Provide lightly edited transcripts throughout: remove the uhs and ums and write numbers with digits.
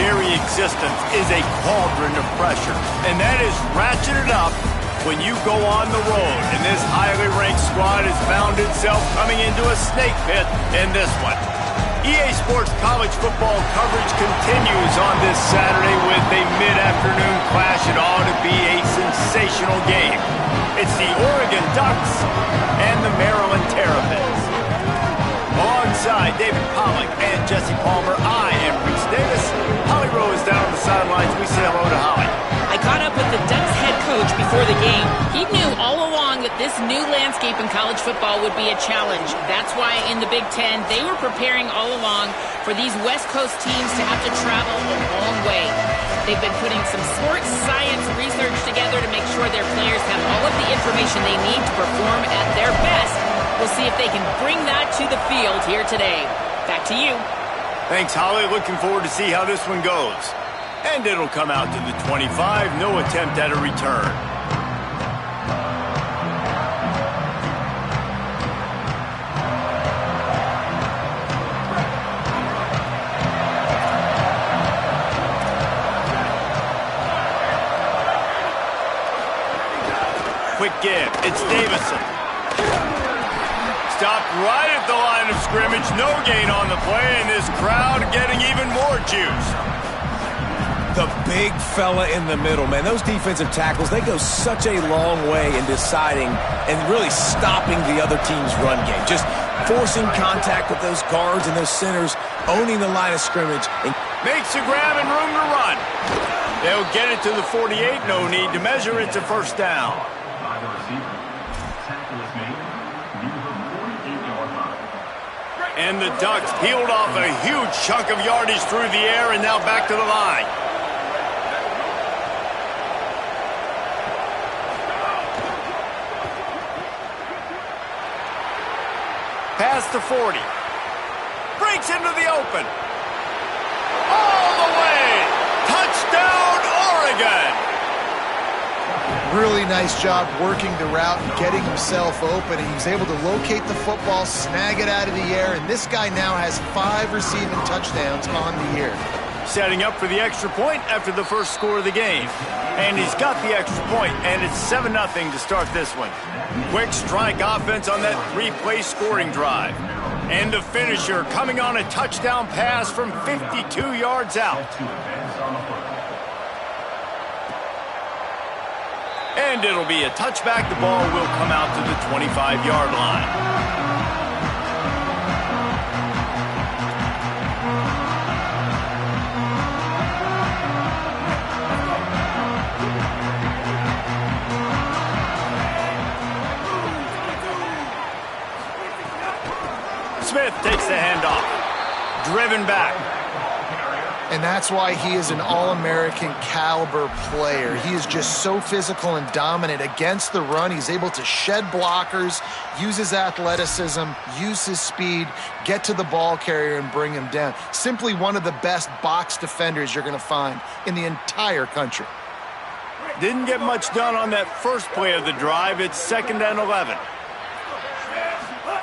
very existence is a cauldron of pressure, and that is ratcheted up when you go on the road, and this highly ranked squad has found itself coming into a snake pit in this one. EA Sports college football coverage continues on this Saturday with a mid-afternoon clash. It ought to be a sensational game. It's the Oregon Ducks and the Maryland Terrapins. Alongside David Pollack and Jesse Palmer, I am Reese Davis. Holly Rowe is down on the sidelines. We say hello to Holly. I caught up with the Ducks head coach before the game. He knew all along that this new landscape in college football would be a challenge. That's why in the Big Ten, they were preparing all along for these West Coast teams to have to travel a long way. They've been putting some sports science research together to make sure their players have all of the information they need to perform at their best. We'll see if they can bring that to the field here today. Back to you. Thanks, Holly. Looking forward to see how this one goes. And it'll come out to the 25. No attempt at a return. Quick give. It's Davison. Stopped right at the line of scrimmage. No gain on the play, and this crowd getting even more juice. The big fella in the middle, man. Those defensive tackles, they go such a long way in deciding and really stopping the other team's run game. Just forcing contact with those guards and those centers, owning the line of scrimmage. And makes a grab and room to run. They'll get it to the 48. No need to measure. It's a first down. And the Ducks peeled off a huge chunk of yardage through the air and now back to the line. Past the 40. Breaks into the open. All the way. Touchdown, Oregon. Really nice job working the route and getting himself open. And he was able to locate the football, snag it out of the air, and this guy now has 5 receiving touchdowns on the year. Setting up for the extra point after the first score of the game. And he's got the extra point, and it's 7-0 to start this one. Quick strike offense on that 3-play scoring drive. And the finisher coming on a touchdown pass from 52 yards out. And it'll be a touchback. The ball will come out to the 25-yard line. Smith takes the handoff. Driven back. And that's why he is an All-American caliber player. He is just so physical and dominant against the run. He's able to shed blockers, use his athleticism, use his speed, get to the ball carrier and bring him down. Simply one of the best box defenders you're going to find in the entire country. Didn't get much done on that first play of the drive. It's 2nd and 11.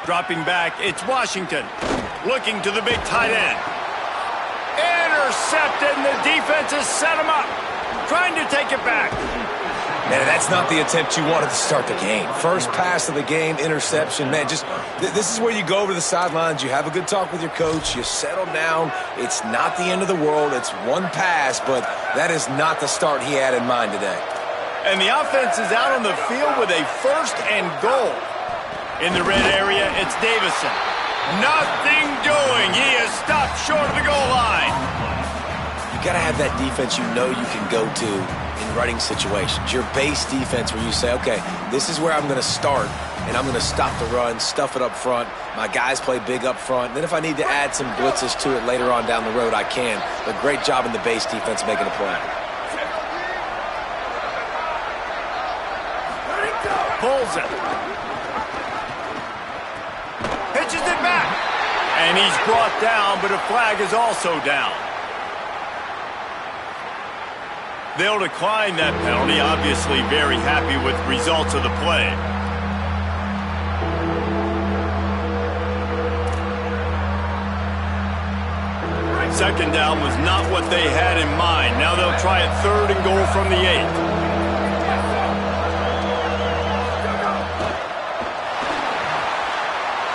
Dropping back, it's Washington. Looking to the big tight end. Intercepted, and the defense has set him up. Trying to take it back. Man, that's not the attempt you wanted to start the game. First pass of the game, interception. Man, just this is where you go over the sidelines. You have a good talk with your coach. You settle down. It's not the end of the world. It's one pass, but that is not the start he had in mind today. And the offense is out on the field with a 1st and goal. In the red area, it's Davison. Nothing doing. He is stopped short of the goal line. You got to have that defense you know you can go to in running situations. Your base defense where you say, okay, this is where I'm going to start, and I'm going to stop the run, stuff it up front. My guys play big up front. Then if I need to add some blitzes to it later on down the road, I can. But great job in the base defense making a play. Pulls it. Pitches it back. And he's brought down, but a flag is also down. They'll decline that penalty. Obviously very happy with the results of the play. second down was not what they had in mind. Now they'll try it 3rd and goal from the 8.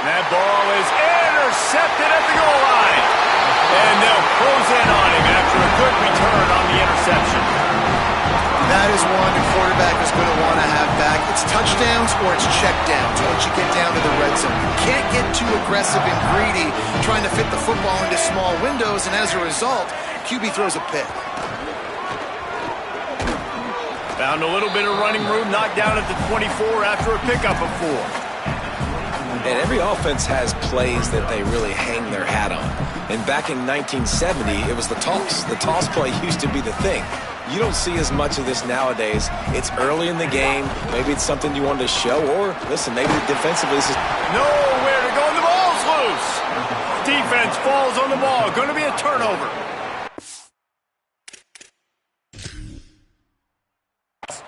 That ball is intercepted at the goal line. And they'll close in on him after a good return on the interception. That is one the quarterback is going to want to have back. It's touchdowns or it's checkdowns once you get down to the red zone. You can't get too aggressive and greedy trying to fit the football into small windows, and as a result, QB throws a pick. Found a little bit of running room, knocked down at the 24 after a pickup of 4. And every offense has plays that they really hang their hat on. And back in 1970, it was the toss. The toss play used to be the thing. You don't see as much of this nowadays. It's early in the game. Maybe it's something you wanted to show. Or, listen, maybe defensively this is... Nowhere to go, and the ball's loose. Defense falls on the ball. Going to be a turnover.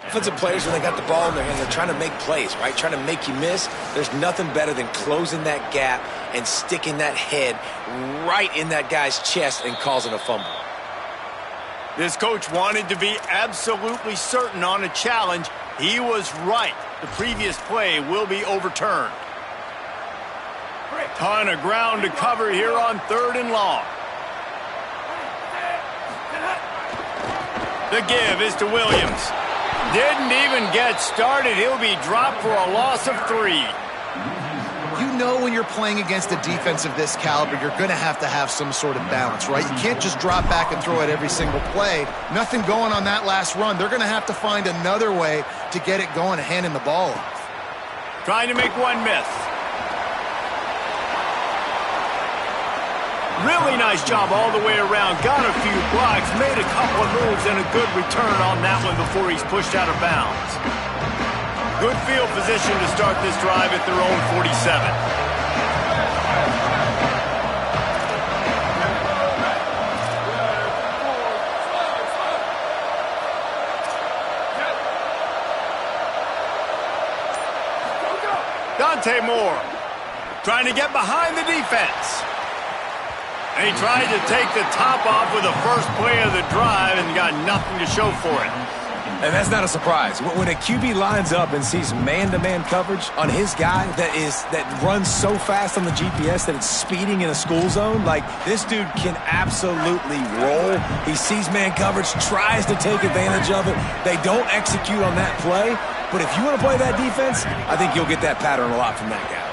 Offensive players, when they got the ball in their hand, they're trying to make plays, right? Trying to make you miss. There's nothing better than closing that gap and sticking that head right in that guy's chest and causing a fumble. This coach wanted to be absolutely certain on a challenge. He was right. The previous play will be overturned. Ton of ground to cover here on 3rd and long. The give is to Williams. Didn't even get started. He'll be dropped for a loss of 3. You know when you're playing against a defense of this caliber, you're going to have some sort of balance, right? You can't just drop back and throw it every single play. Nothing going on that last run. They're going to have to find another way to get it going and handing the ball off. Trying to make one miss. Really nice job all the way around. Got a few blocks, made a couple of moves, and a good return on that one before he's pushed out of bounds. Good field position to start this drive at their own 47. Dante Moore trying to get behind the defense. And he tried to take the top off with the first play of the drive and got nothing to show for it. And that's not a surprise. When a QB lines up and sees man-to-man coverage on his guy that runs so fast on the GPS that it's speeding in a school zone, like this dude can absolutely roll. He sees man coverage, tries to take advantage of it. They don't execute on that play. But if you want to play that defense, I think you'll get that pattern a lot from that guy.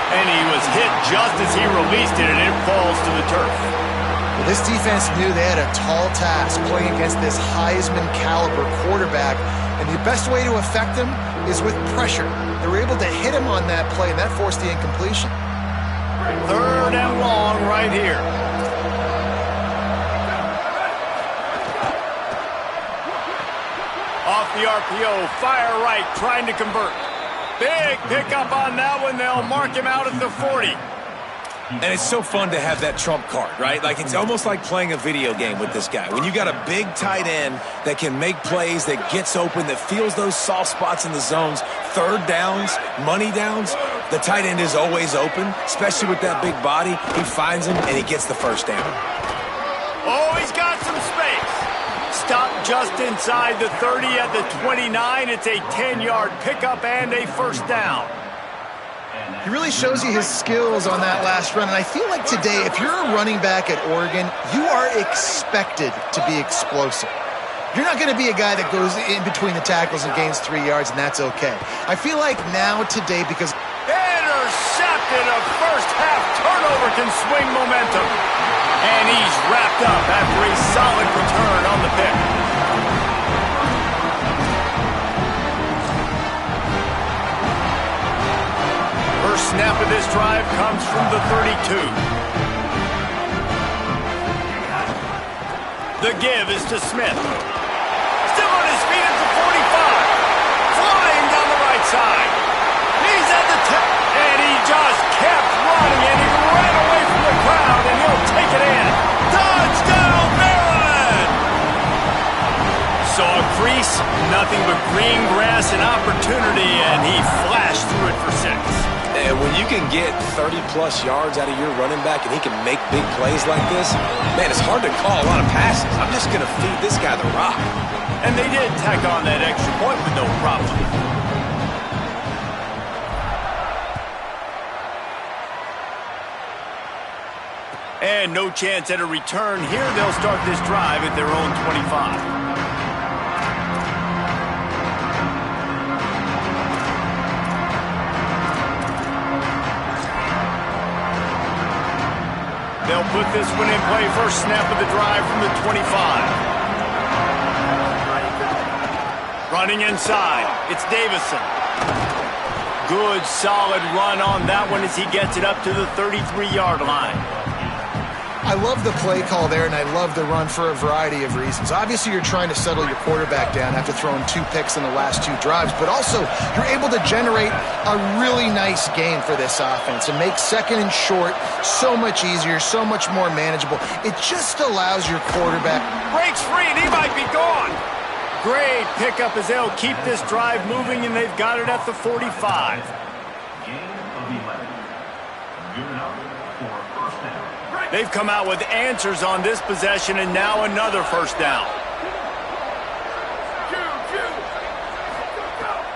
And he was hit just as he released it, and it falls to the turf. Well, this defense knew they had a tall task playing against this Heisman caliber quarterback, and the best way to affect him is with pressure. They were able to hit him on that play, and that forced the incompletion. 3rd and long right here. Off the RPO, fire right, trying to convert. Big pickup on that one. They'll mark him out at the 40. And it's so fun to have that trump card, right? Like it's almost like playing a video game with this guy. When you got a big tight end that can make plays, that gets open, that feels those soft spots in the zones, 3rd downs, money downs, the tight end is always open, especially with that big body. He finds him, and he gets the first down. Oh, he's got some space. Stopped just inside the 30 at the 29. It's a 10-yard pickup and a first down. He really shows you his skills on that last run. And I feel like today, if you're a running back at Oregon, you are expected to be explosive. You're not going to be a guy that goes in between the tackles and gains 3 yards, and that's okay. I feel like now today, because... Intercepted. A first-half turnover can swing momentum. And he's wrapped up after a solid return on the pick. First snap of this drive comes from the 32. The give is to Smith. Still on his feet at the 45. Flying down the right side. He's at the 10. And he just kept running, and he ran away from the crowd, and he'll take it in. Touchdown, Maryland! Saw a crease, nothing but green grass and opportunity, and he flashed through it for 6. And And when you can get 30-plus yards out of your running back and he can make big plays like this, man, it's hard to call a lot of passes. I'm just going to feed this guy the rock. And they did tack on that extra point with no problem. And no chance at a return here. They'll start this drive at their own 25. They'll put this one in play. First snap of the drive from the 25. Running inside, it's Davison. Good, solid run on that one as he gets it up to the 33-yard line. I love the play call there, and I love the run for a variety of reasons. Obviously, you're trying to settle your quarterback down after throwing 2 picks in the last 2 drives, but also you're able to generate a really nice game for this offense and make second and short so much easier, so much more manageable. It just allows your quarterback. Breaks free, and he might be gone. Great pickup as they'll keep this drive moving, and they've got it at the 45. They've come out with answers on this possession, and now another first down.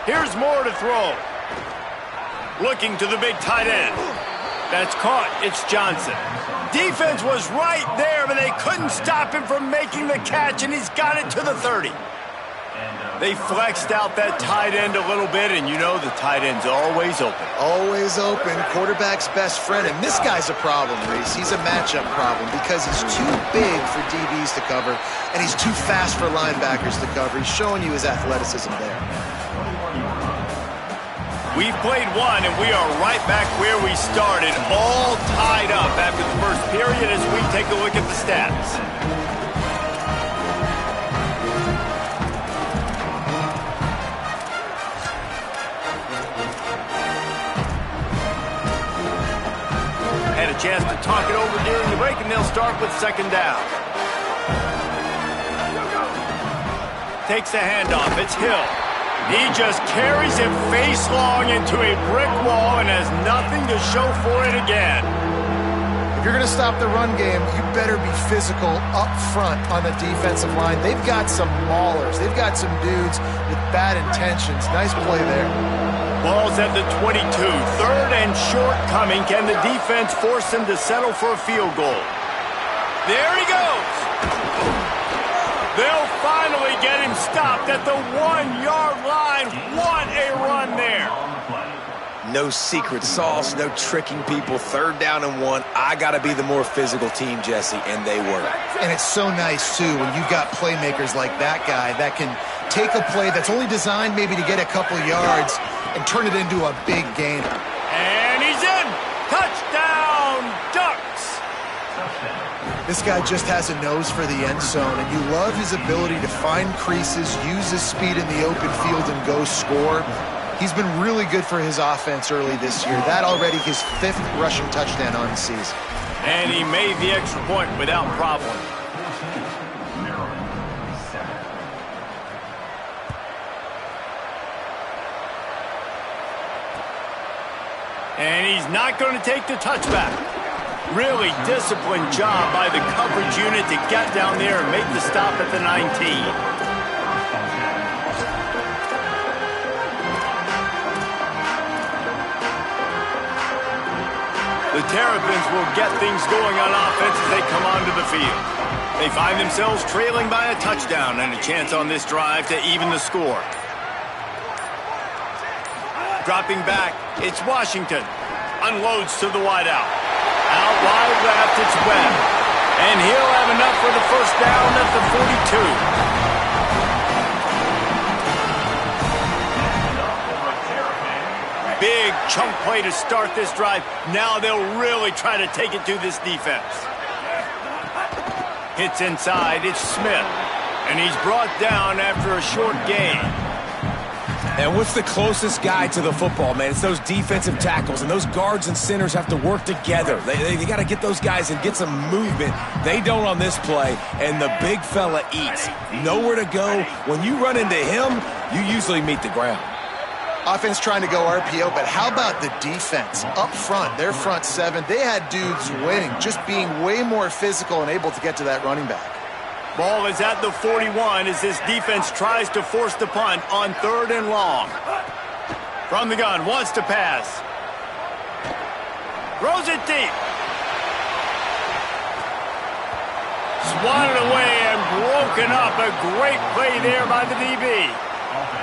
Here's Moore to throw. Looking to the big tight end. That's caught. It's Johnson. Defense was right there, but they couldn't stop him from making the catch, and he's got it to the 30. They flexed out that tight end a little bit, and you know the tight end's always open. Always open, quarterback's best friend. And this guy's a problem, Reese. He's a matchup problem because he's too big for DBs to cover, and he's too fast for linebackers to cover. He's showing you his athleticism there. We've played one, and we are right back where we started, all tied up after the first period as we take a look at the stats. Had a chance to talk it over during the break, and they'll start with second down. Takes the handoff. It's Hill. He just carries it face long into a brick wall and has nothing to show for it again. If you're going to stop the run game, you better be physical up front on the defensive line. They've got some maulers. They've got some dudes with bad intentions. Nice play there. Ball's at the 22. Third and short coming. Can the defense force him to settle for a field goal? There he goes. They'll finally get him stopped at the 1-yard line. What a run there. No secret sauce, no tricking people. Third down and 1. I got to be the more physical team, Jesse, and they were. And it's so nice, too, when you've got playmakers like that guy that can take a play that's only designed maybe to get a couple yards and turn it into a big game. And he's in. Touchdown, Ducks. This guy just has a nose for the end zone, and you love his ability to find creases, use his speed in the open field, and go score. He's been really good for his offense early this year. That already his 5th rushing touchdown on the season. And he made the extra point without problem. And he's not going to take the touchback. Really disciplined job by the coverage unit to get down there and make the stop at the 19. The Terrapins will get things going on offense as they come onto the field. They find themselves trailing by a touchdown and a chance on this drive to even the score. Dropping back, it's Washington. Unloads to the wideout. Out wide left, it's Webb. And he'll have enough for the first down at the 42. Big chunk play to start this drive. Now they'll really try to take it to this defense. Hits inside, it's Smith. And he's brought down after a short gain. And what's the closest guy to the football, man? It's those defensive tackles, and those guards and centers have to work together. They got to get those guys and get some movement. They don't on this play, and the big fella eats. Nowhere to go. When you run into him, you usually meet the ground. Offense trying to go RPO, but how about the defense up front? Their front seven, they had dudes winning, just being way more physical and able to get to that running back. Ball is at the 41 as this defense tries to force the punt on 3rd and long. From the gun, wants to pass. Throws it deep. Swatted away and broken up. A great play there by the DB.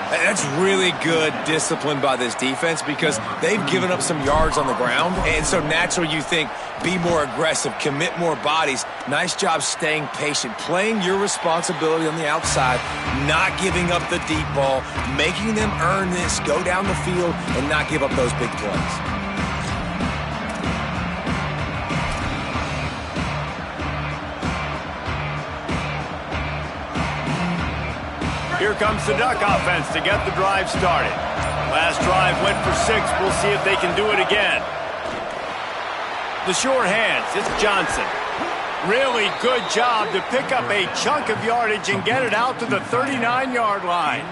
That's really good discipline by this defense because they've given up some yards on the ground, and so naturally you think, be more aggressive, commit more bodies. Nice job staying patient, playing your responsibility on the outside, not giving up the deep ball, making them earn this, go down the field, and not give up those big plays. Here comes the Duck offense to get the drive started. Last drive went for 6. We'll see if they can do it again. The short hands, it's Johnson. Really good job to pick up a chunk of yardage and get it out to the 39-yard line.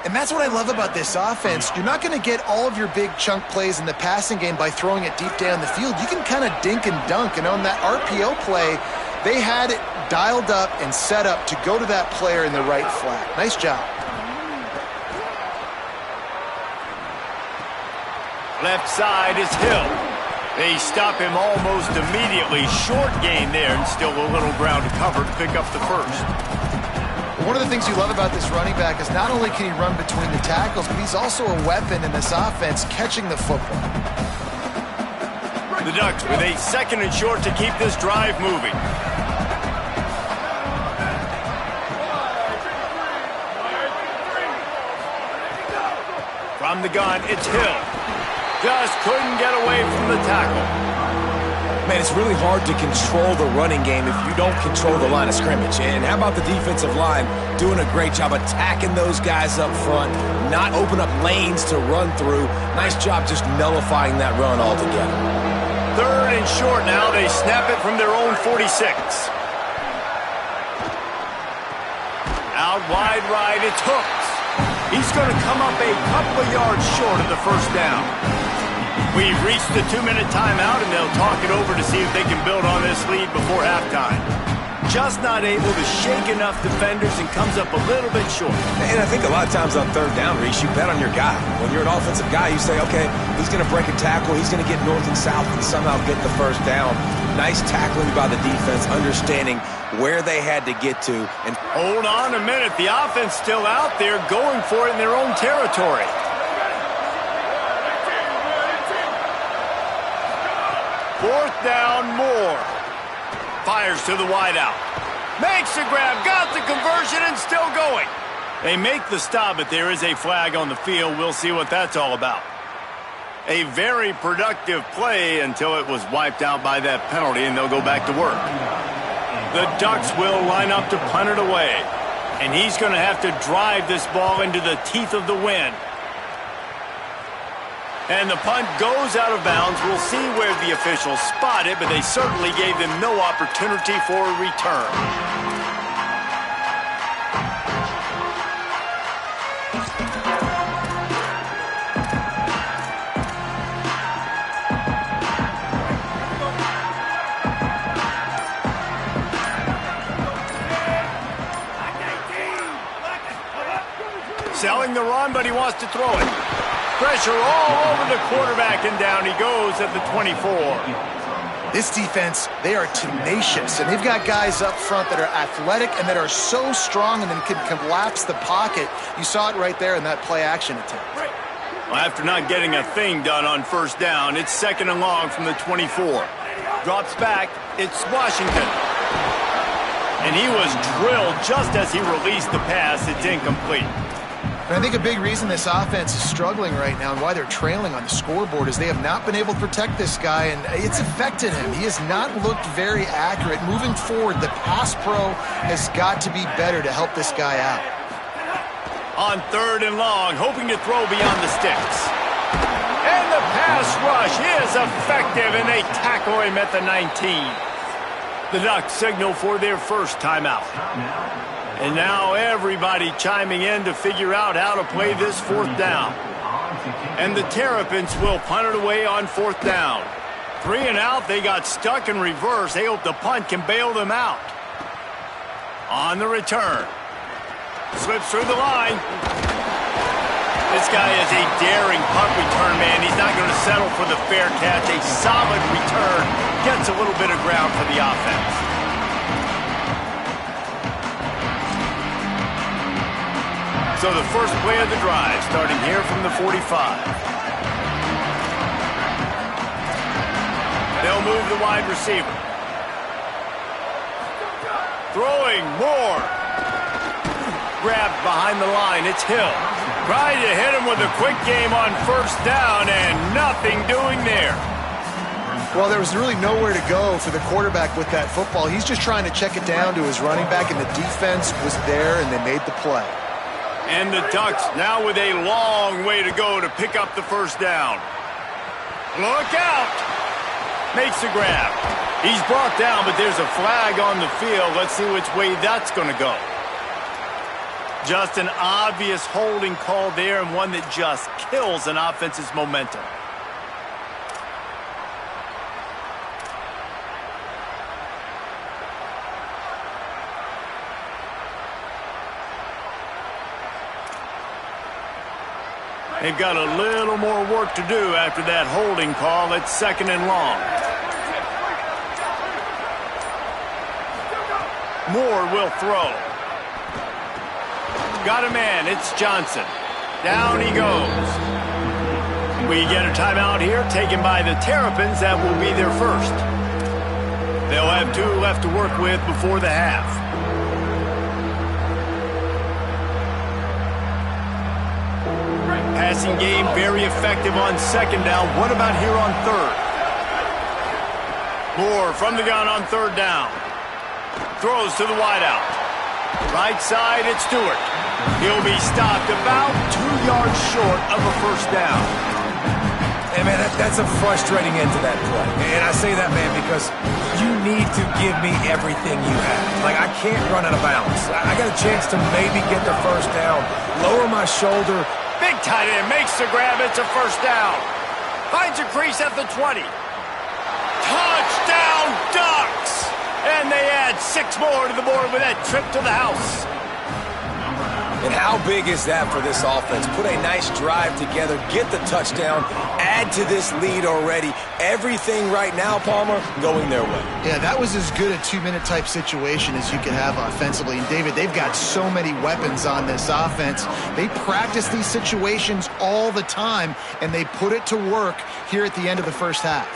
And that's what I love about this offense. You're not going to get all of your big chunk plays in the passing game by throwing it deep down the field. You can kind of dink and dunk, and on that RPO play, they had it dialed up and set up to go to that player in the right flat. Nice job. Left side is Hill. They stop him almost immediately. Short gain there and still a little ground to cover to pick up the first. One of the things you love about this running back is not only can he run between the tackles, but he's also a weapon in this offense catching the football. The Ducks with a 2nd and short to keep this drive moving. From the gun, it's Hill. Just couldn't get away from the tackle. Man, it's really hard to control the running game if you don't control the line of scrimmage. And how about the defensive line doing a great job attacking those guys up front, not open up lanes to run through. Nice job just nullifying that run altogether. 3rd and short now. They snap it from their own 46. Out wide right, it's Hooks. He's going to come up a couple of yards short of the first down. We've reached the 2-minute timeout, and they'll talk it over to see if they can build on this lead before halftime. Just not able to shake enough defenders and comes up a little bit short. And I think a lot of times on 3rd down, Reese, you bet on your guy. When you're an offensive guy, you say, okay, he's going to break a tackle, he's going to get north and south and somehow get the first down. Nice tackling by the defense, understanding where they had to get to. And hold on a minute. The offense still out there going for it in their own territory. Fourth down, Moore. Fires to the wideout. Makes the grab, got the conversion, and still going. They make the stop, but there is a flag on the field. We'll see what that's all about. A very productive play until it was wiped out by that penalty, and they'll go back to work. The Ducks will line up to punt it away, and he's going to have to drive this ball into the teeth of the wind. And the punt goes out of bounds. We'll see where the officials spot it, but they certainly gave them no opportunity for a return. Selling the run, but he wants to throw it. Pressure all over the quarterback, and down he goes at the 24. This defense, they are tenacious, and they've got guys up front that are athletic and that are so strong and then can collapse the pocket. You saw it right there in that play-action attempt. Well, after not getting a thing done on first down, it's 2nd and long from the 24. Drops back, it's Washington. And he was drilled just as he released the pass. It's incomplete. And I think a big reason this offense is struggling right now and why they're trailing on the scoreboard is they have not been able to protect this guy, and it's affected him. He has not looked very accurate. Moving forward, the pass pro has got to be better to help this guy out. On 3rd and long, hoping to throw beyond the sticks. And the pass rush is effective, and they tackle him at the 19. The Ducks signal for their first timeout. And now everybody chiming in to figure out how to play this fourth down. And the Terrapins will punt it away on fourth down. 3 and out, they got stuck in reverse. They hope the punt can bail them out. On the return. Slips through the line. This guy is a daring punt return man. He's not going to settle for the fair catch. A solid return. Gets a little bit of ground for the offense. So the first play of the drive, starting here from the 45. They'll move the wide receiver. Throwing Moore. Grabbed behind the line. It's Hill. Trying to hit him with a quick game on first down, and nothing doing there. Well, there was really nowhere to go for the quarterback with that football. He's just trying to check it down to his running back, and the defense was there, and they made the play. And the Ducks now with a long way to go to pick up the first down. Look out! Makes the grab. He's brought down, but there's a flag on the field. Let's see which way that's going to go. Just an obvious holding call there, and one that just kills an offense's momentum. They've got a little more work to do after that holding call. It's 2nd and long. Moore will throw. Got a man. It's Johnson. Down he goes. We get a timeout here taken by the Terrapins. That will be their first. They'll have 2 left to work with before the half. Passing game very effective on 2nd down. What about here on 3rd? Moore from the gun on 3rd down. Throws to the wideout. Right side, it's Stewart. He'll be stopped about 2 yards short of a first down. Hey, man, that's a frustrating end to that play. And I say that, man, because you need to give me everything you have. Like, I can't run out of bounds. I got a chance to maybe get the first down, lower my shoulder. Big tight end makes the grab. It's a first down. Finds a crease at the 20. Touchdown, Ducks! And they add 6 more to the board with that trip to the house. And how big is that for this offense? Put a nice drive together, get the touchdown, add to this lead already. Everything right now, Palmer, going their way. Yeah, that was as good a 2-minute type situation as you could have offensively. And, David, they've got so many weapons on this offense. They practice these situations all the time, and they put it to work here at the end of the first half.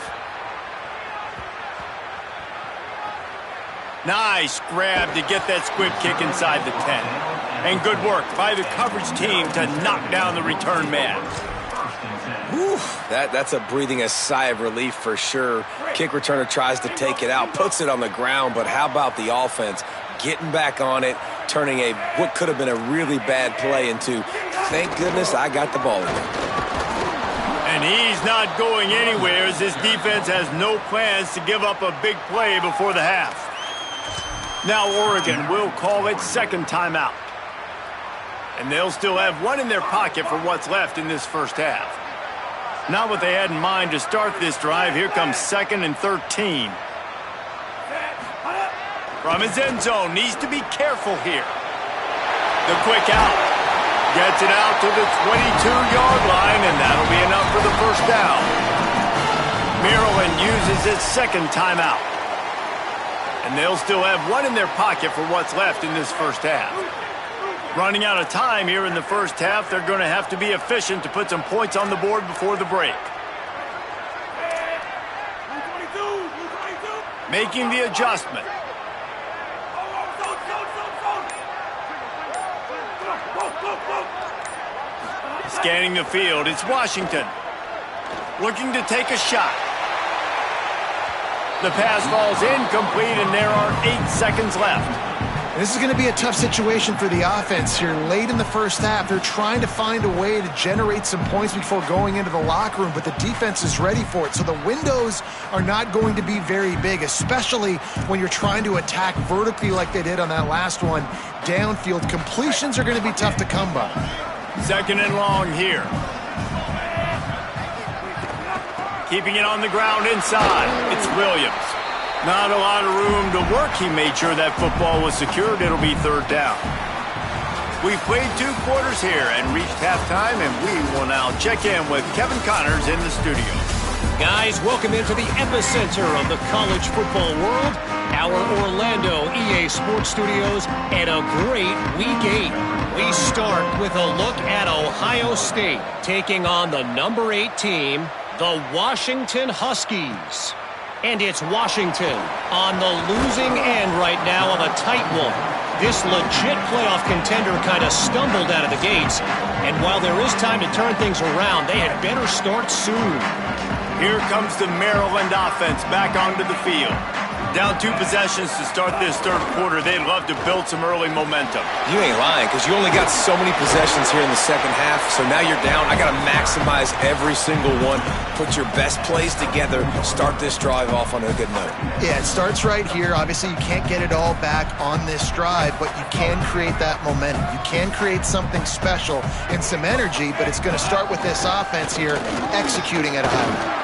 Nice grab to get that squib kick inside the 10. And good work by the coverage team to knock down the return man. Whew, that's a breathing a sigh of relief for sure. Kick returner tries to take it out, puts it on the ground, but how about the offense getting back on it, turning what could have been a really bad play into, thank goodness I got the ball again. And he's not going anywhere as this defense has no plans to give up a big play before the half. Now Oregon will call it 2nd timeout. And they'll still have 1 in their pocket for what's left in this first half. Not what they had in mind to start this drive. Here comes 2nd and 13. From his end zone, needs to be careful here. The quick out. Gets it out to the 22-yard line, and that'll be enough for the first down. Maryland uses its 2nd timeout. And they'll still have 1 in their pocket for what's left in this first half. Running out of time here in the first half, they're going to have to be efficient to put some points on the board before the break. Making the adjustment. Scanning the field, it's Washington. Looking to take a shot. The pass falls incomplete, and there are 8 seconds left. This is going to be a tough situation for the offense here. Late in the first half, they're trying to find a way to generate some points before going into the locker room, but the defense is ready for it. So the windows are not going to be very big, especially when you're trying to attack vertically like they did on that last one. Downfield completions are going to be tough to come by. 2nd and long here. Keeping it on the ground inside. It's Williams. Not a lot of room to work. He made sure that football was secured. It'll be 3rd down. We've played 2 quarters here and reached halftime, and we will now check in with Kevin Connors in the studio. Guys, welcome into the epicenter of the college football world, our Orlando EA Sports Studios, and a great Week 8. We start with a look at Ohio State taking on the number 8 team, the Washington Huskies. And it's Washington on the losing end right now of a tight one. This legit playoff contender kind of stumbled out of the gates. And while there is time to turn things around, they had better start soon. Here comes the Maryland offense back onto the field. Down 2 possessions to start this 3rd quarter. They'd love to build some early momentum. You ain't lying, because you only got so many possessions here in the second half, so now you're down. I got to maximize every single one. Put your best plays together. Start this drive off on a good note. Yeah, it starts right here. Obviously, you can't get it all back on this drive, but you can create that momentum. You can create something special and some energy, but it's going to start with this offense here executing at a high level.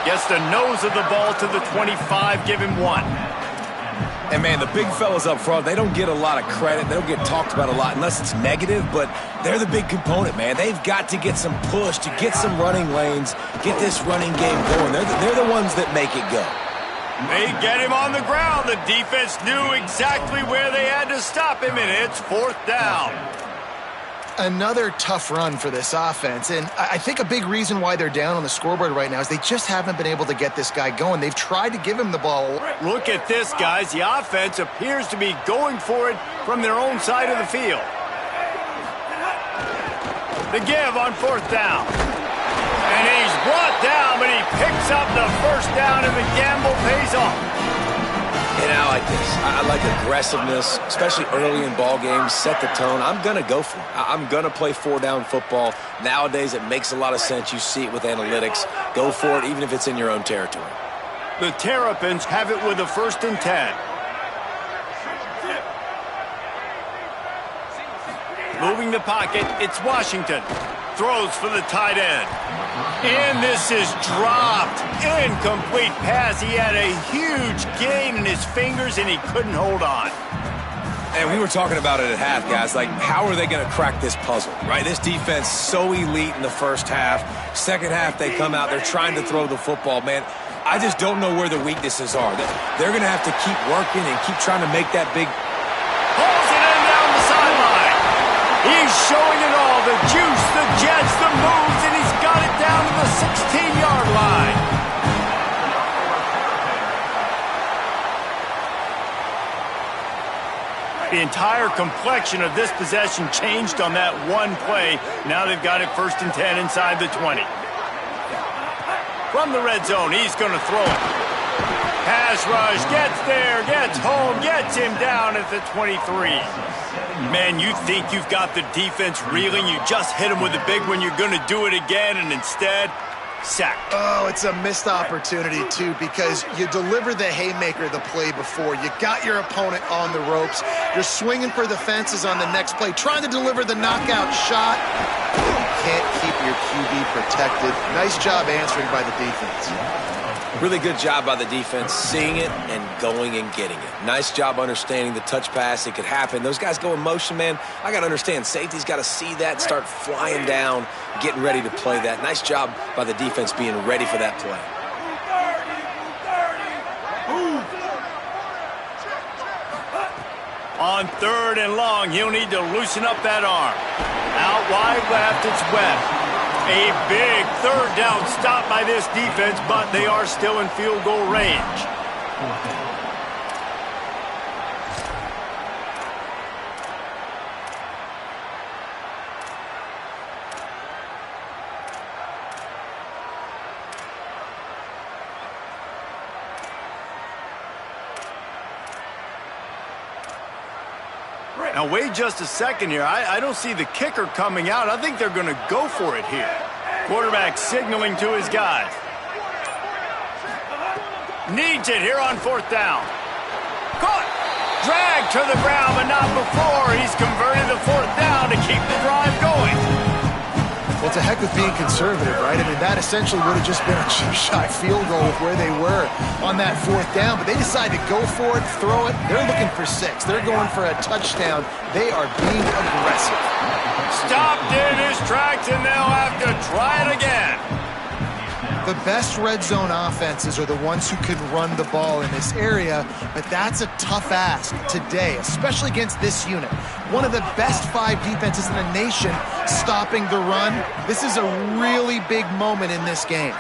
Gets the nose of the ball to the 25, give him 1. And, man, the big fellas up front, they don't get a lot of credit. They don't get talked about a lot unless it's negative, but they're the big component, man. They've got to get some push, to get some running lanes, get this running game going. They're the ones that make it go. They get him on the ground. The defense knew exactly where they had to stop him, and it's 4th down. Another tough run for this offense, and I think a big reason why they're down on the scoreboard right now is they just haven't been able to get this guy going. They've tried to give him the ball. Look at this, guys. The offense appears to be going for it from their own side of the field. The give on 4th down. And he's brought down, but he picks up the 1st down, and the gamble pays off. And I like this. I like aggressiveness, especially early in ball games. Set the tone. I'm going to go for it. I'm going to play 4-down football. Nowadays, it makes a lot of sense. You see it with analytics. Go for it, even if it's in your own territory. The Terrapins have it with a 1st and 10. Moving the pocket, it's Washington. Throws for the tight end. And this is dropped. Incomplete pass. He had a huge gain in his fingers, and he couldn't hold on. And we were talking about it at half, guys. Like, how are they going to crack this puzzle, right? This defense so elite in the first half. Second half, they come out. They're trying to throw the football, man. I just don't know where the weaknesses are. They're going to have to keep working and keep trying to make that big. Pulls it in down the sideline. He's showing it all. The juice, the jets, the moves, and he's got it down to the 16-yard line. The entire complexion of this possession changed on that one play. Now they've got it 1st and 10 inside the 20. From the red zone, he's going to throw it. Pass rush, gets there, gets home, gets him down at the 23. Man, you think you've got the defense reeling. You just hit him with a big one. You're going to do it again, and instead, sacked. Oh, it's a missed opportunity, too, because you deliver the haymaker the play before. You got your opponent on the ropes. You're swinging for the fences on the next play, trying to deliver the knockout shot. You can't keep your QB protected. Nice job answering by the defense. Really good job by the defense, seeing it and going and getting it. Nice job understanding the touch pass. It could happen. Those guys go in motion, man. I got to understand. Safety's got to see that, start flying down, getting ready to play that. Nice job by the defense being ready for that play. On 3rd and long, he'll need to loosen up that arm. Out wide left, it's Webb. A big 3rd down stop by this defense, but they are still in field goal range. Now, wait just a second here. I don't see the kicker coming out. I think they're going to go for it here. Quarterback signaling to his guys. Needs it here on 4th down. Caught. Dragged to the ground, but not before. He's converted the 4th down to keep the drive going. Well, it's a heck of being conservative, right? I mean, that essentially would have just been a chip-shot field goal with where they were on that 4th down. But they decided to go for it, throw it. They're looking for 6. They're going for a touchdown. They are being aggressive. Stopped in his tracks, and they'll have to try it again. The best red zone offenses are the ones who can run the ball in this area, but that's a tough ask today, especially against this unit. One of the best 5 defenses in the nation stopping the run. This is a really big moment in this game.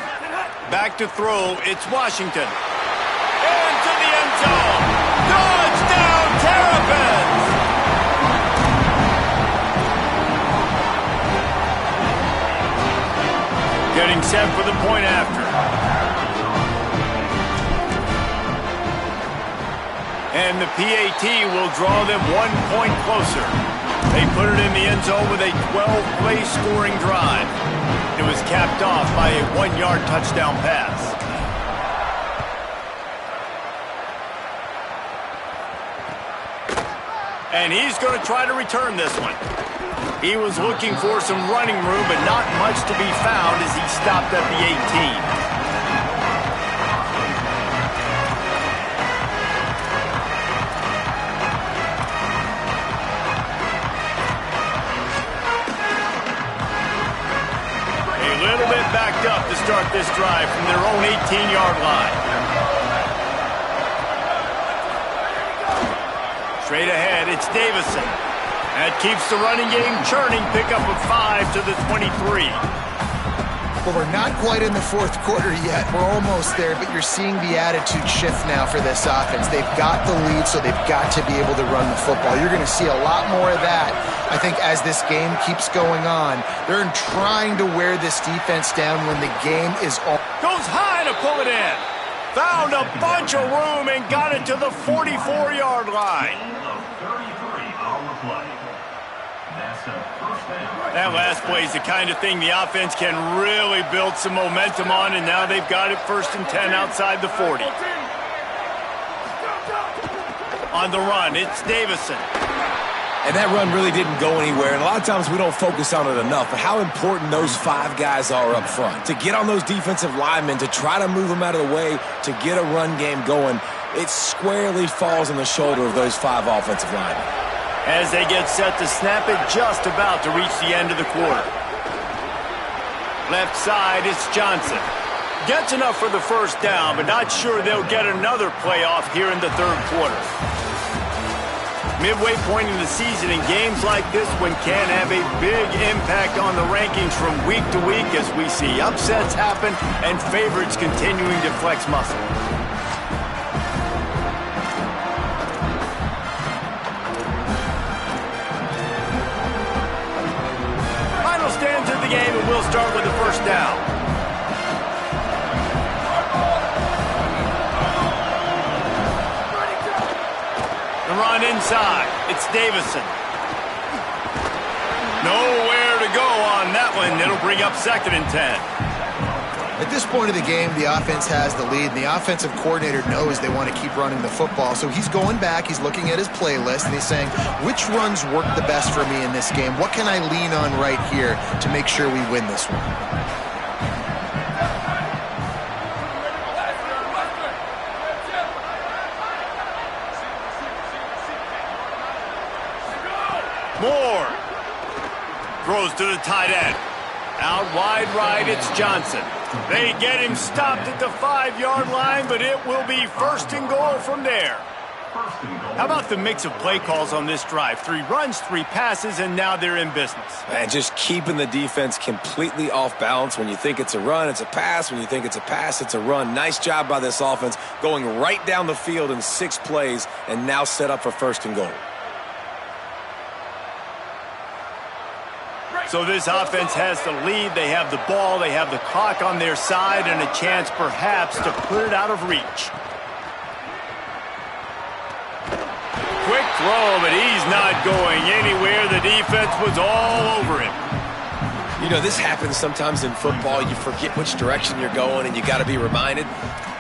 Back to throw, it's Washington. Into the end zone. Touchdown, Terrapins! Getting set for the point after. And the PAT will draw them 1 point closer. They put it in the end zone with a 12-play scoring drive. It was capped off by a 1-yard touchdown pass. And he's going to try to return this one. He was looking for some running room, but not much to be found as he stopped at the 18. A little bit backed up to start this drive from their own 18-yard line. Straight ahead, it's Davison. That keeps the running game churning. Pickup of 5 to the 23. Well, we're not quite in the 4th quarter yet. We're almost there, but you're seeing the attitude shift now for this offense. They've got the lead, so they've got to be able to run the football. You're going to see a lot more of that, I think, as this game keeps going on. They're trying to wear this defense down when the game is on. Goes high to pull it in. Found a bunch of room and got it to the 44-yard line. That last play is the kind of thing the offense can really build some momentum on, and now they've got it 1st and 10 outside the 40. On the run, it's Davison. And that run really didn't go anywhere, and a lot of times we don't focus on it enough, but how important those 5 guys are up front. To get on those defensive linemen, to try to move them out of the way, to get a run game going, it squarely falls on the shoulder of those 5 offensive linemen. As they get set to snap it, just about to reach the end of the quarter. Left side, it's Johnson. Gets enough for the 1st down, but not sure they'll get another play off here in the 3rd quarter. Midway point in the season, and games like this one can have a big impact on the rankings from week to week as we see upsets happen and favorites continuing to flex muscle. Stands in the game, and we'll start with the 1st down. The run inside. It's Davison. Nowhere to go on that one. It'll bring up 2nd and 10. At this point of the game, the offense has the lead, and the offensive coordinator knows they want to keep running the football. So he's going back, he's looking at his playlist, and he's saying, which runs work the best for me in this game? What can I lean on right here to make sure we win this one? Moore throws to the tight end. Out wide right, it's Johnson. They get him stopped at the 5-yard line, but it will be 1st and goal from there. How about the mix of play calls on this drive? 3 runs, 3 passes, and now they're in business. And just keeping the defense completely off balance. When you think it's a run, it's a pass. When you think it's a pass, it's a run. Nice job by this offense going right down the field in 6 plays and now set up for 1st and goal. So this offense has the lead. They have the ball. They have the clock on their side and a chance perhaps to put it out of reach. Quick throw, but he's not going anywhere. The defense was all over him. You know, this happens sometimes in football. You forget which direction you're going, and you got to be reminded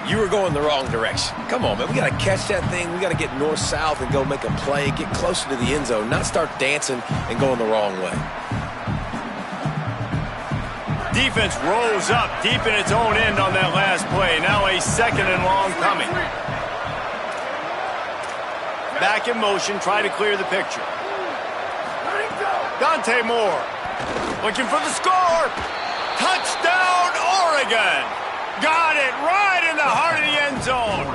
you were going the wrong direction. Come on, man. We got to catch that thing. We got to get north-south and go make a play, get closer to the end zone, not start dancing and going the wrong way. Defense rolls up deep in its own end on that last play. Now a 2nd and long coming. Back in motion, try to clear the picture. Dante Moore looking for the score. Touchdown, Oregon. Got it right in the heart of the end zone.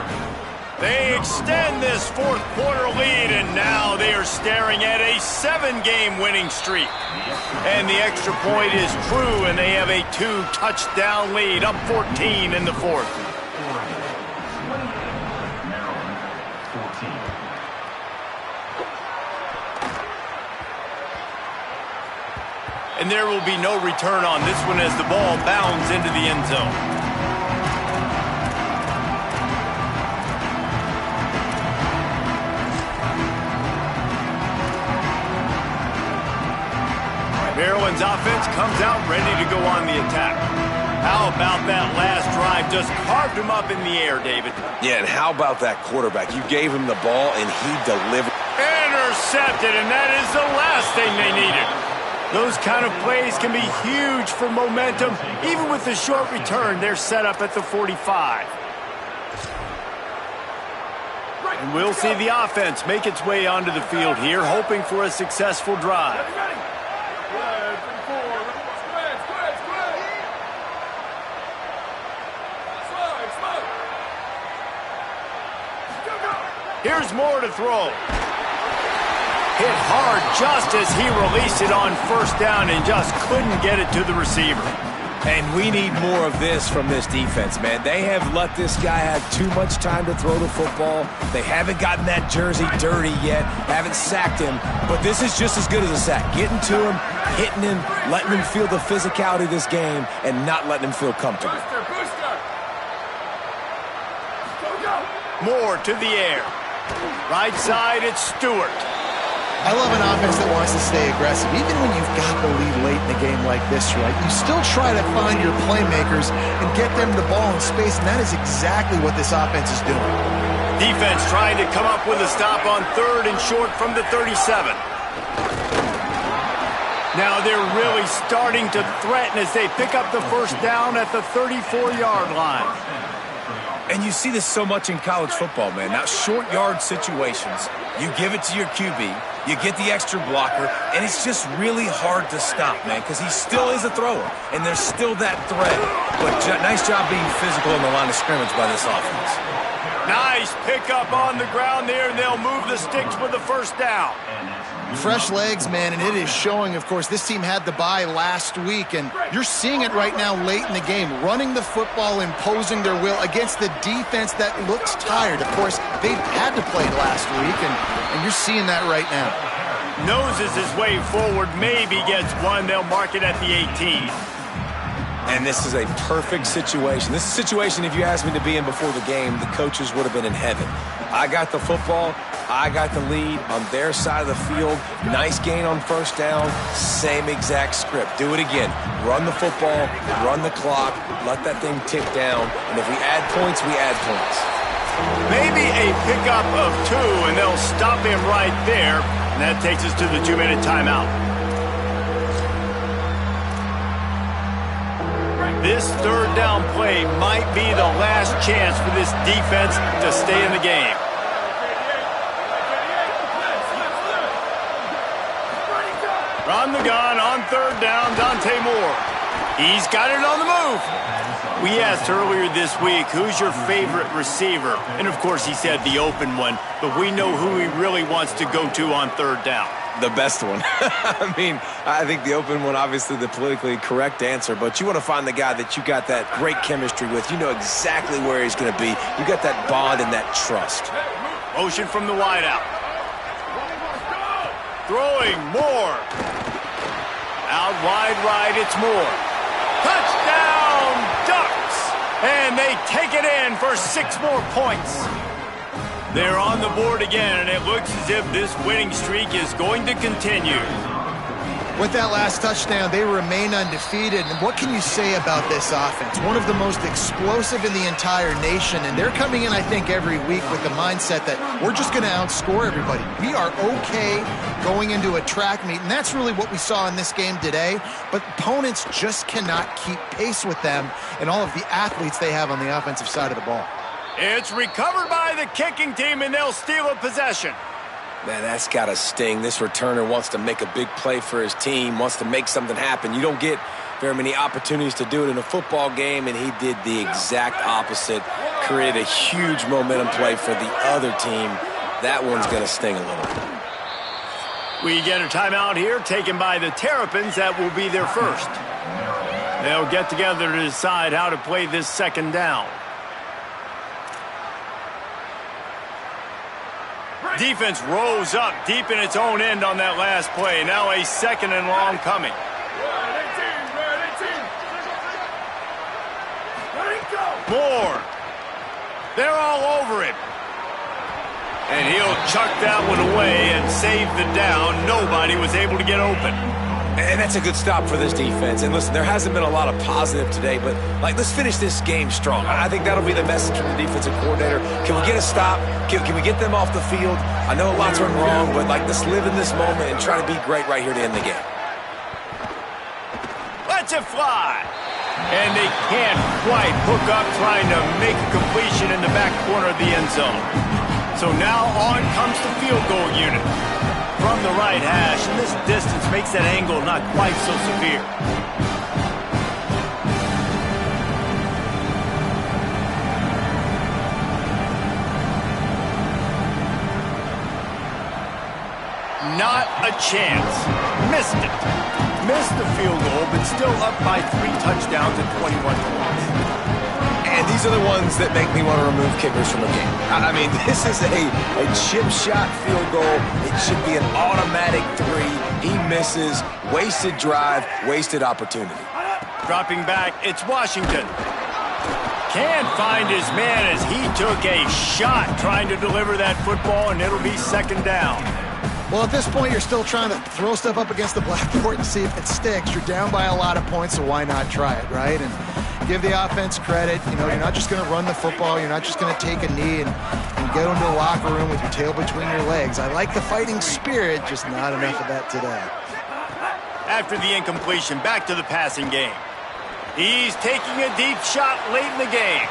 They extend this 4th quarter lead, and now they are staring at a 7-game winning streak. And the extra point is true, and they have a 2-touchdown lead, up 14 in the 4th. And there will be no return on this one as the ball bounds into the end zone. Maryland's offense comes out ready to go on the attack. How about that last drive? Just carved him up in the air, David. Yeah, and how about that quarterback? You gave him the ball, and he delivered. Intercepted, and that is the last thing they needed. Those kind of plays can be huge for momentum. Even with the short return, they're set up at the 45. And we'll see the offense make its way onto the field here, hoping for a successful drive. Here's Moore to throw. Hit hard just as he released it on 1st down and just couldn't get it to the receiver. And we need more of this from this defense, man. They have let this guy have too much time to throw the football. They haven't gotten that jersey dirty yet, haven't sacked him. But this is just as good as a sack. Getting to him, hitting him, letting him feel the physicality of this game, and not letting him feel comfortable. Moore to the air. Right side, it's Stewart. I love an offense that wants to stay aggressive. Even when you've got the lead late in the game like this, right, you still try to find your playmakers and get them the ball in space, and that is exactly what this offense is doing. Defense trying to come up with a stop on 3rd and short from the 37. Now they're really starting to threaten as they pick up the 1st down at the 34-yard line. And you see this so much in college football, man. Now, short yard situations, you give it to your QB, you get the extra blocker, and it's just really hard to stop, man, because he still is a thrower, and there's still that threat. But nice job being physical in the line of scrimmage by this offense. Nice pickup on the ground there, and they'll move the sticks with the 1st down. Fresh legs, man, and it is showing, of course, this team had the bye last week, and you're seeing it right now late in the game, running the football, imposing their will against the defense that looks tired. Of course, they had to play last week, and you're seeing that right now. Noses his way forward, maybe gets one. They'll mark it at the 18. And this is a perfect situation. This is a situation, if you asked me to be in before the game, the coaches would have been in heaven. I got the football. I got the lead on their side of the field. Nice gain on 1st down. Same exact script. Do it again. Run the football, run the clock, let that thing tick down. And if we add points, we add points. Maybe a pickup of 2, and they'll stop him right there. And that takes us to the 2-minute timeout. This 3rd down play might be the last chance for this defense to stay in the game. From the gun on 3rd down, Dante Moore. He's got it on the move. We asked earlier this week, who's your favorite receiver? And, of course, he said the open one, but we know who he really wants to go to on 3rd down. The best one. I mean, I think the open one, obviously the politically correct answer, but you want to find the guy that you got that great chemistry with. You know exactly where he's going to be. You got that bond and that trust. Motion from the wideout. Throwing Moore. Out wide right, it's Moore. Touchdown, Ducks! And they take it in for 6 more points. They're on the board again, and it looks as if this winning streak is going to continue. With that last touchdown, they remain undefeated. And what can you say about this offense? One of the most explosive in the entire nation, and they're coming in, I think, every week with the mindset that we're just going to outscore everybody. We are okay going into a track meet, and that's really what we saw in this game today. But opponents just cannot keep pace with them and all of the athletes they have on the offensive side of the ball. It's recovered by the kicking team, and they'll steal a possession. Man, that's got to sting. This returner wants to make a big play for his team, wants to make something happen. You don't get very many opportunities to do it in a football game, and he did the exact opposite. Created a huge momentum play for the other team. That one's going to sting a little. We get a timeout here taken by the Terrapins. That will be their first. They'll get together to decide how to play this second down. Defense rose up deep in its own end on that last play. Now a second and long coming. Moore. They're all over him. And he'll chuck that one away and save the down. Nobody was able to get open. And that's a good stop for this defense. And listen, there hasn't been a lot of positive today, but let's finish this game strong. I think that'll be the message from the defensive coordinator. Can we get a stop? Can we get them off the field? I know lots went wrong, but let's live in this moment and try to be great right here to end the game. Let's it fly. And they can't quite hook up trying to make a completion in the back corner of the end zone. So now on comes the field goal unit. From the right hash, and this distance makes that angle not quite so severe. Not a chance. Missed it. Missed the field goal, but still up by 3 touchdowns and 21 points. And these are the ones that make me want to remove kickers from a game. I mean, this is a chip shot field goal. It should be an automatic 3. He misses. Wasted drive, wasted opportunity. Dropping back, it's Washington. Can't find his man as he took a shot trying to deliver that football, and it'll be second down. Well, at this point, you're still trying to throw stuff up against the blackboard and see if it sticks. You're down by a lot of points, so why not try it, right? And give the offense credit. You know, you're not just going to run the football. You're not just going to take a knee and go into the locker room with your tail between your legs. I like the fighting spirit, just not enough of that today. After the incompletion, back to the passing game. He's taking a deep shot late in the game.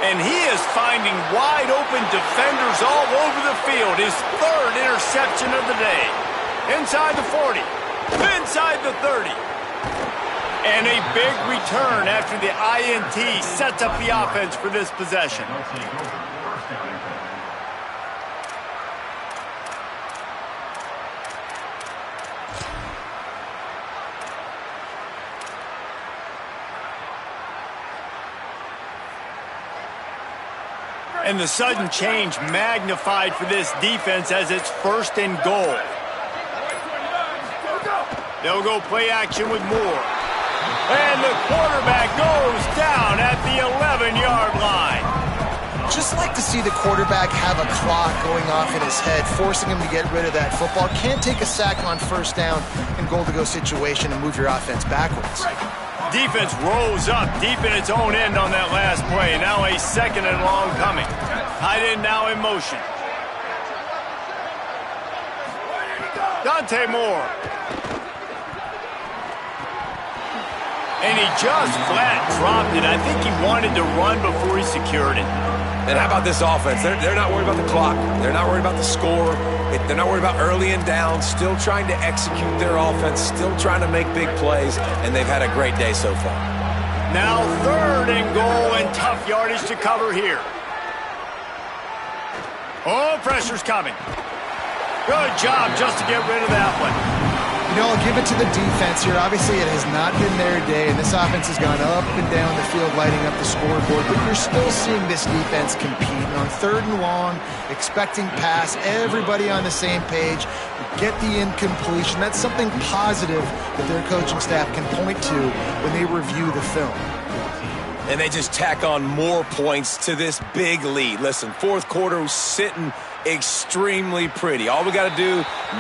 And he is finding wide open defenders all over the field. His third interception of the day. Inside the 40. Inside the 30. And a big return after the INT sets up the offense for this possession. And the sudden change magnified for this defense as it's first and goal. They'll go play action with Moore. And the quarterback goes down at the 11-yard line. Just like to see the quarterback have a clock going off in his head, forcing him to get rid of that football. Can't take a sack on first down in goal-to-go situation and move your offense backwards. Defense rose up deep in its own end on that last play. Now a second and long coming. Tight end now in motion. Dante Moore. And he just flat dropped it. I think he wanted to run before he secured it. And how about this offense? They're not worried about the clock. They're not worried about the score. They're not worried about early and down. Still trying to execute their offense. Still trying to make big plays. And they've had a great day so far. Now third and goal and tough yardage to cover here. Oh, pressure's coming. Good job just to get rid of that one. You know, I'll give it to the defense here. Obviously, it has not been their day, and this offense has gone up and down the field, lighting up the scoreboard. But you're still seeing this defense compete. And on third and long, expecting pass, everybody on the same page. Get the incompletion. That's something positive that their coaching staff can point to when they review the film. and they just tack on more points to this big lead. Listen, fourth quarter was sitting extremely pretty. All we got to do,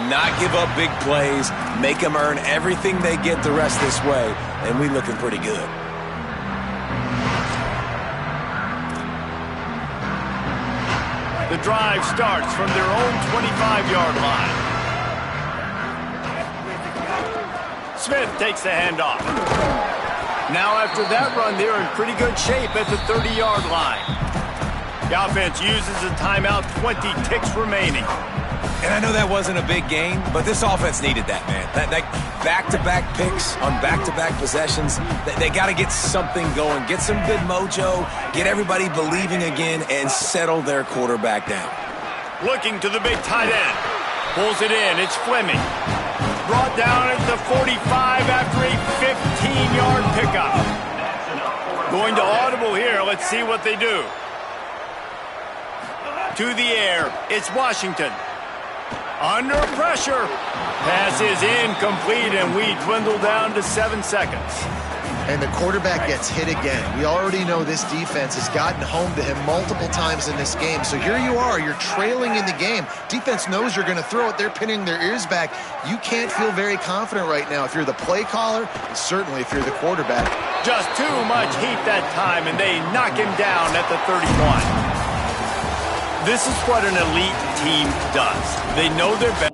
not give up big plays, make them earn everything they get the rest this way, and we looking pretty good. The drive starts from their own 25-yard line. Smith takes the handoff. Now after that run, they're in pretty good shape at the 30-yard line. The offense uses a timeout, 20 ticks remaining. And I know that wasn't a big game, but this offense needed that, man. That back-to-back picks on back-to-back possessions, they got to get something going, get some good mojo, get everybody believing again, and settle their quarterback down. Looking to the big tight end. Pulls it in. It's Fleming. Brought down at the 45 after a 15-yard pickup. Going to audible here. Let's see what they do. To the air. It's Washington. Under pressure. Pass is incomplete, and we dwindle down to 7 seconds. And the quarterback gets hit again. We already know this defense has gotten home to him multiple times in this game. So here you are, you're trailing in the game. Defense knows you're going to throw it. They're pinning their ears back. You can't feel very confident right now if you're the play caller, and certainly if you're the quarterback. Just too much heat that time, and they knock him down at the 31. This is what an elite team does. They know their best.